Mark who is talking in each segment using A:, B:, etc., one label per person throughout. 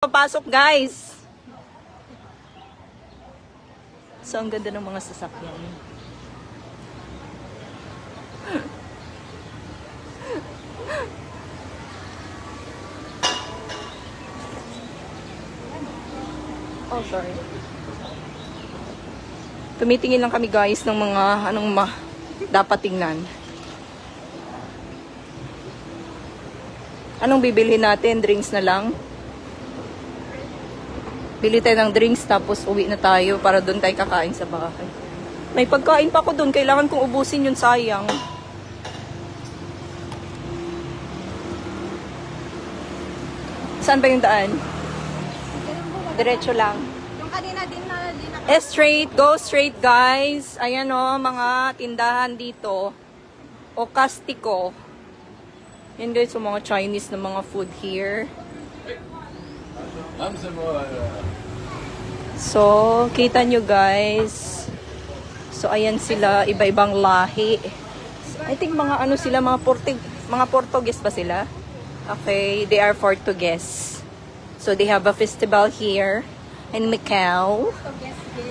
A: Papasok guys. So ang ganda ng mga sasakyan. Oh, sorry. Tumitingin lang kami guys ng mga dapat tingnan. Anong bibilhin natin? Drinks na lang. Bili tayo ng drinks tapos uwi na tayo para doon tayo kakain sa bahay. May pagkain pa ako doon. Kailangan kong ubusin yun, sayang. Saan ba yung daan? Diretso lang.
B: Yung kanina din na
A: Straight. Go straight, guys. Ayan o, mga tindahan dito. O Castico. Yan guys, yung mga Chinese na mga food here. So, kita nyo guys. So, ayan sila, iba-ibang lahi. I think mga ano sila, mga Portuguese ba sila? Okay, they are Portuguese. So, they have a festival here in Macau.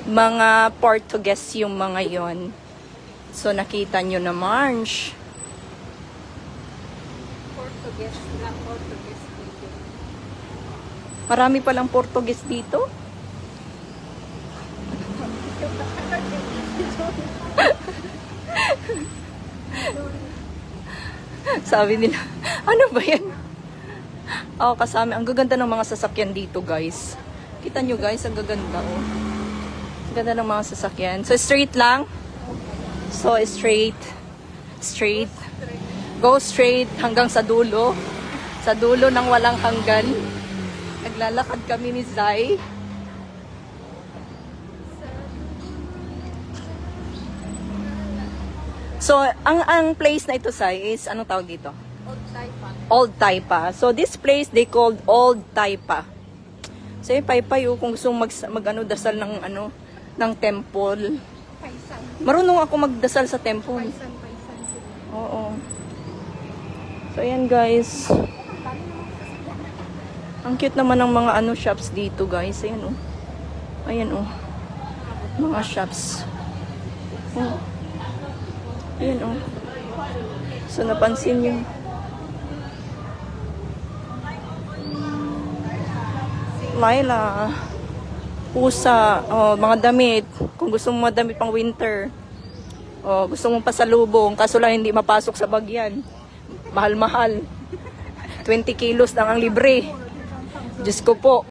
A: Mga Portuguese yung mga yon. So, nakita nyo na March.
B: Portuguese.
A: Marami palang Portuguese dito. Sabi nila, ano ba yan? Oh, kasama. Ang gaganda ng mga sasakyan dito, guys. Kita nyo, guys, ang gaganda, oh. Ang ganda ng mga sasakyan. So, straight lang. So, straight. Straight. Go straight hanggang sa dulo. Sa dulo ng walang hanggan. Naglalakad kami ni Zai. So, ang place na ito, Zai, is anong tawag dito?
B: Old Taipa.
A: Old Taipa. So, this place, they called Old Taipa. So, yung paypay, kung gusto dasal ng temple.
B: Paisan.
A: Marunong ako magdasal sa temple.
B: Paisan.
A: Oo. So, ayan, guys. Ang cute naman ng mga shops dito, guys. Ayan, oh. Ayan, oh. Mga shops. Oh. Ayan, oh. So, napansin nyo. Laila. Pusa. Oh, mga damit. Kung gusto mo madamit pang winter. Oh, gusto mong pasalubong. Kaso lang hindi mapasok sa bagyan. Mahal-mahal. 20 kilos lang ang libre. Diyos ko po.